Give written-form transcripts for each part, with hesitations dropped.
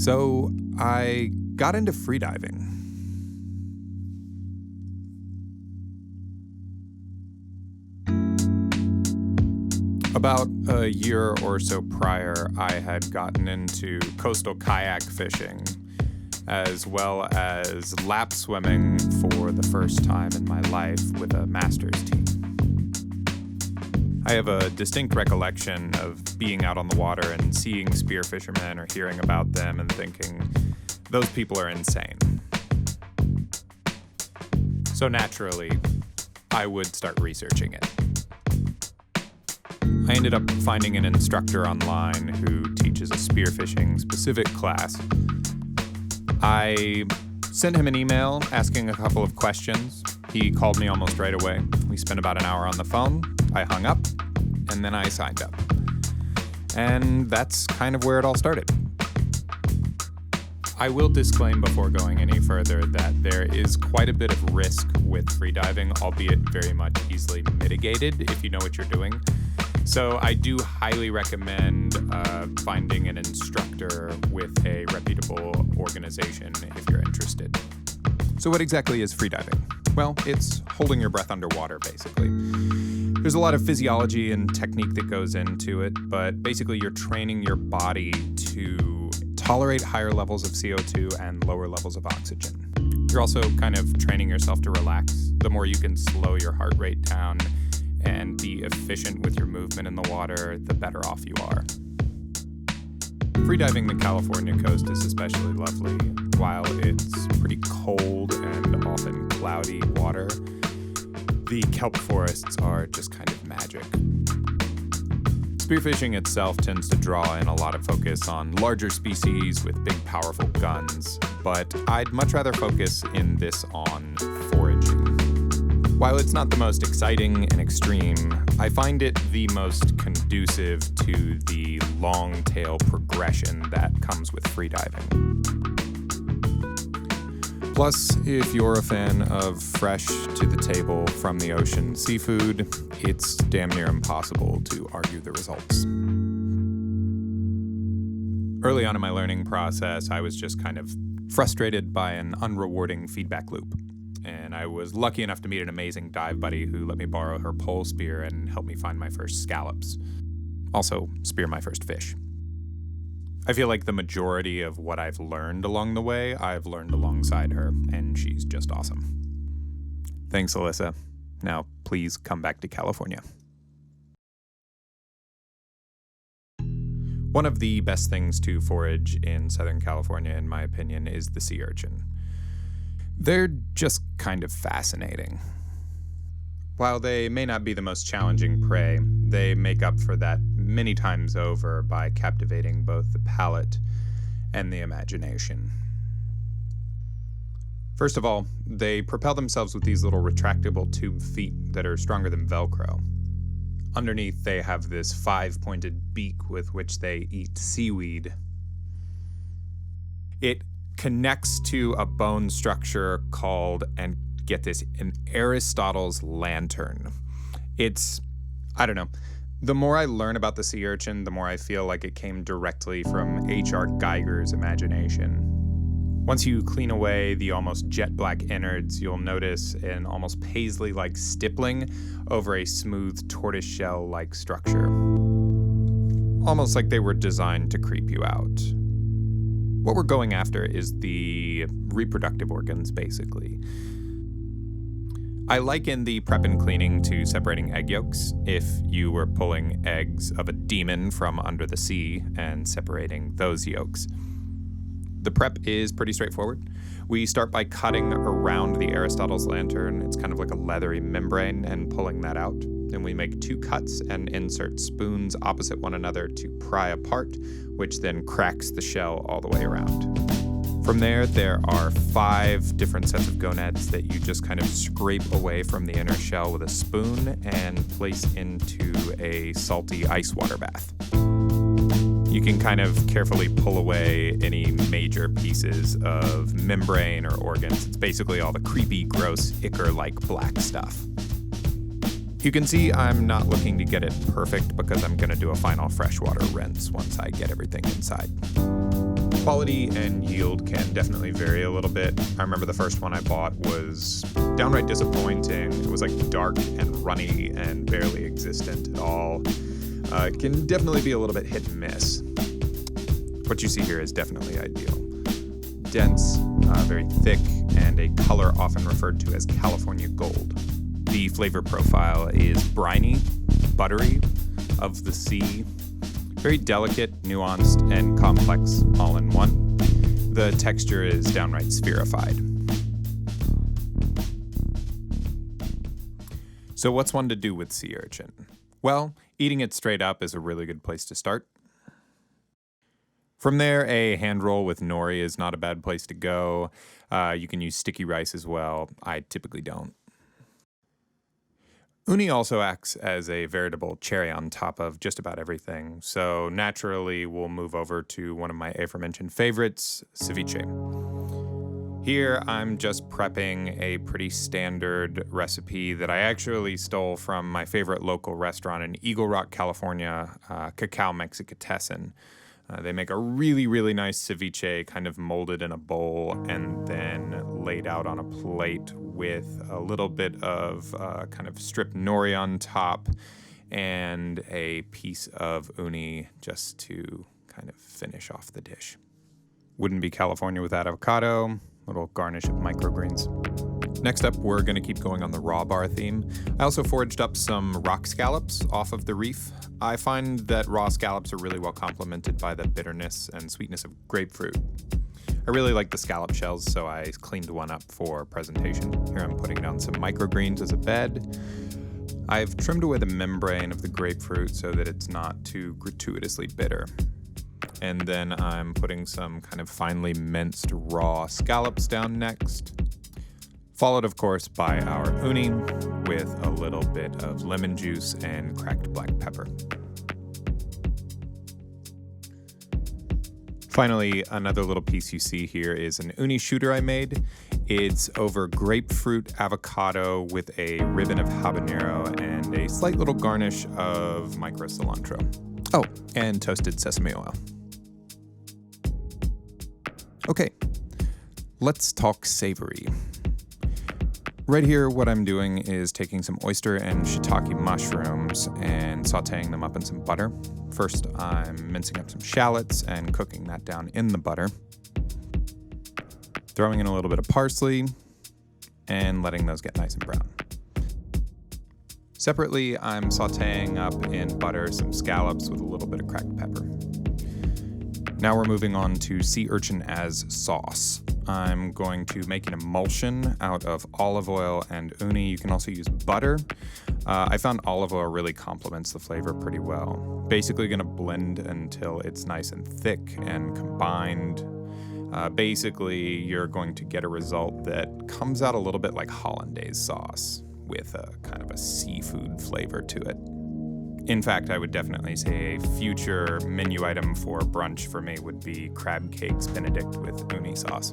So I got into freediving. About a year or so prior, I had gotten into coastal kayak fishing, as well as lap swimming for the first time in my life with a master's team. I have a distinct recollection of being out on the water and seeing spear fishermen or hearing about them and thinking, those people are insane. So naturally, I would start researching it. I ended up finding an instructor online who teaches a spearfishing specific class. I sent him an email asking a couple of questions. He called me almost right away. We spent about an hour on the phone. I hung up, and then I signed up. And that's kind of where it all started. I will disclaim before going any further that there is quite a bit of risk with freediving, albeit very much easily mitigated if you know what you're doing. So I do highly recommend finding an instructor with a reputable organization if you're interested. So what exactly is freediving? Well, it's holding your breath underwater, basically. There's a lot of physiology and technique that goes into it, but basically you're training your body to tolerate higher levels of CO2 and lower levels of oxygen. You're also kind of training yourself to relax. The more you can slow your heart rate down and be efficient with your movement in the water, the better off you are. Freediving the California coast is especially lovely. While it's pretty cold and often cloudy water, the kelp forests are just kind of magic. Spearfishing itself tends to draw in a lot of focus on larger species with big, powerful guns, but I'd much rather focus in this on foraging. While it's not the most exciting and extreme, I find it the most conducive to the long-tail progression that comes with freediving. Plus, if you're a fan of fresh to the table from the ocean seafood, it's damn near impossible to argue the results. Early on in my learning process, I was just kind of frustrated by an unrewarding feedback loop. And I was lucky enough to meet an amazing dive buddy who let me borrow her pole spear and help me find my first scallops. Also, spear my first fish. I feel like the majority of what I've learned along the way, I've learned alongside her, and she's just awesome. Thanks, Alyssa. Now, please come back to California. One of the best things to forage in Southern California, in my opinion, is the sea urchin. They're just kind of fascinating. While they may not be the most challenging prey, they make up for that many times over by captivating both the palate and the imagination. First of all, they propel themselves with these little retractable tube feet that are stronger than Velcro. Underneath, they have this 5-pointed beak with which they eat seaweed. It connects to a bone structure called, and get this, an Aristotle's lantern. I don't know. The more I learn about the sea urchin, the more I feel like it came directly from H.R. Geiger's imagination. Once you clean away the almost jet black innards, you'll notice an almost paisley-like stippling over a smooth tortoiseshell-like structure. Almost like they were designed to creep you out. What we're going after is the reproductive organs, basically. I liken the prep and cleaning to separating egg yolks. If you were pulling eggs of a demon from under the sea and separating those yolks. The prep is pretty straightforward. We start by cutting around the Aristotle's lantern. It's kind of like a leathery membrane, and pulling that out. Then we make 2 cuts and insert spoons opposite one another to pry apart, which then cracks the shell all the way around. From there are 5 different sets of gonads that you just kind of scrape away from the inner shell with a spoon and place into a salty ice water bath. You can kind of carefully pull away any major pieces of membrane or organs. It's basically all the creepy, gross, ichor-like black stuff. You can see I'm not looking to get it perfect because I'm going to do a final freshwater rinse once I get everything inside. Quality and yield can definitely vary a little bit. I remember the first one I bought was downright disappointing. It was like dark and runny and barely existent at all. It can definitely be a little bit hit and miss. What you see here is definitely ideal. Dense, very thick, and a color often referred to as California gold. The flavor profile is briny, buttery, of the sea, very delicate, nuanced, and complex all in one. The texture is downright spherified. So what's one to do with sea urchin? Well, eating it straight up is a really good place to start. From there, a hand roll with nori is not a bad place to go. You can use sticky rice as well. I typically don't. Uni also acts as a veritable cherry on top of just about everything, so naturally we'll move over to one of my aforementioned favorites, ceviche. Here I'm just prepping a pretty standard recipe that I actually stole from my favorite local restaurant in Eagle Rock, California, Cacao Mexicatessen. They make a really, really nice ceviche kind of molded in a bowl and then laid out on a plate with a little bit of kind of stripped nori on top and a piece of uni just to kind of finish off the dish. Wouldn't be California without avocado, little garnish of microgreens. Next up, we're going to keep going on the raw bar theme. I also foraged up some rock scallops off of the reef. I find that raw scallops are really well complemented by the bitterness and sweetness of grapefruit. I really like the scallop shells, so I cleaned one up for presentation. Here I'm putting down some microgreens as a bed. I've trimmed away the membrane of the grapefruit so that it's not too gratuitously bitter. And then I'm putting some kind of finely minced raw scallops down next. Followed, of course, by our uni with a little bit of lemon juice and cracked black pepper. Finally, another little piece you see here is an uni shooter I made. It's over grapefruit avocado with a ribbon of habanero and a slight little garnish of micro cilantro. Oh, and toasted sesame oil. Okay, let's talk savory. Right here, what I'm doing is taking some oyster and shiitake mushrooms and sauteing them up in some butter. First, I'm mincing up some shallots and cooking that down in the butter. Throwing in a little bit of parsley and letting those get nice and brown. Separately, I'm sauteing up in butter some scallops with a little bit of cracked pepper. Now we're moving on to sea urchin as sauce. I'm going to make an emulsion out of olive oil and uni. You can also use butter. I found olive oil really complements the flavor pretty well. Basically going to blend until it's nice and thick and combined. Basically, you're going to get a result that comes out a little bit like hollandaise sauce with a kind of a seafood flavor to it. In fact, I would definitely say a future menu item for brunch for me would be crab cakes Benedict with uni sauce.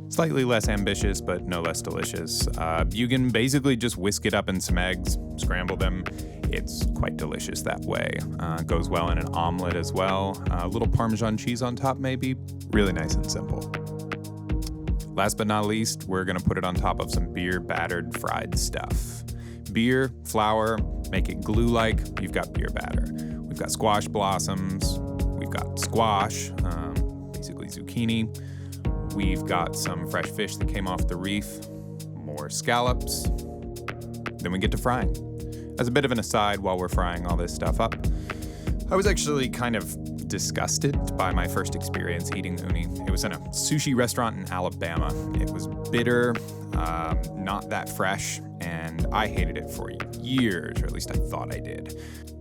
Slightly less ambitious, but no less delicious. You can basically just whisk it up in some eggs, scramble them. It's quite delicious that way. Goes well in an omelet as well. A little Parmesan cheese on top maybe. Really nice and simple. Last but not least, we're gonna put it on top of some beer battered fried stuff. Beer, flour, make it glue-like, you've got beer batter. We've got squash blossoms, we've got squash, basically zucchini. We've got some fresh fish that came off the reef, more scallops. Then we get to frying. As a bit of an aside, while we're frying all this stuff up, I was actually kind of disgusted by my first experience eating uni. It was in a sushi restaurant in Alabama. It was bitter, not that fresh, and I hated it for years, or at least I thought I did.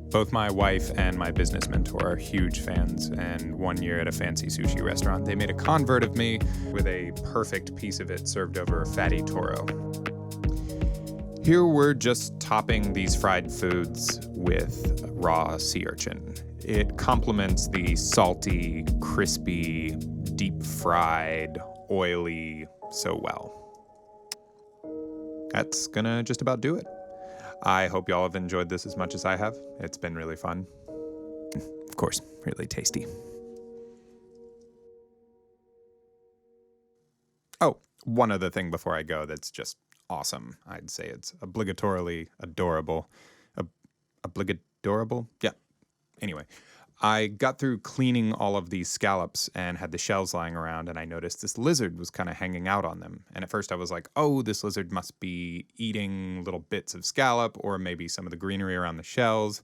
Both my wife and my business mentor are huge fans, and one year at a fancy sushi restaurant, they made a convert of me with a perfect piece of it served over fatty toro. Here we're just topping these fried foods with raw sea urchin. It complements the salty, crispy, deep-fried, oily so well. That's gonna just about do it. I hope y'all have enjoyed this as much as I have. It's been really fun. Of course, really tasty. Oh, one other thing before I go that's just awesome. I'd say it's obligatorily adorable. Ob- Obligatorable? Yeah. Anyway, I got through cleaning all of these scallops and had the shells lying around, and I noticed this lizard was kind of hanging out on them. And at first I was like, oh, this lizard must be eating little bits of scallop or maybe some of the greenery around the shells.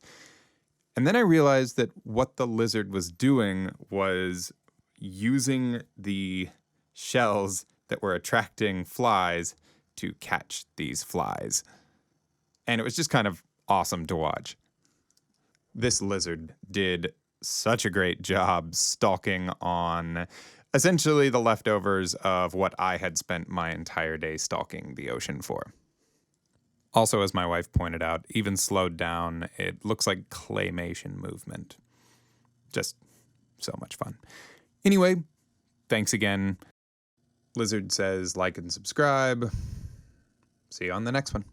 And then I realized that what the lizard was doing was using the shells that were attracting flies to catch these flies. And it was just kind of awesome to watch. This lizard did such a great job stalking on essentially the leftovers of what I had spent my entire day stalking the ocean for. Also, as my wife pointed out, even slowed down, it looks like claymation movement. Just so much fun. Anyway, thanks again. Lizard says like and subscribe. See you on the next one.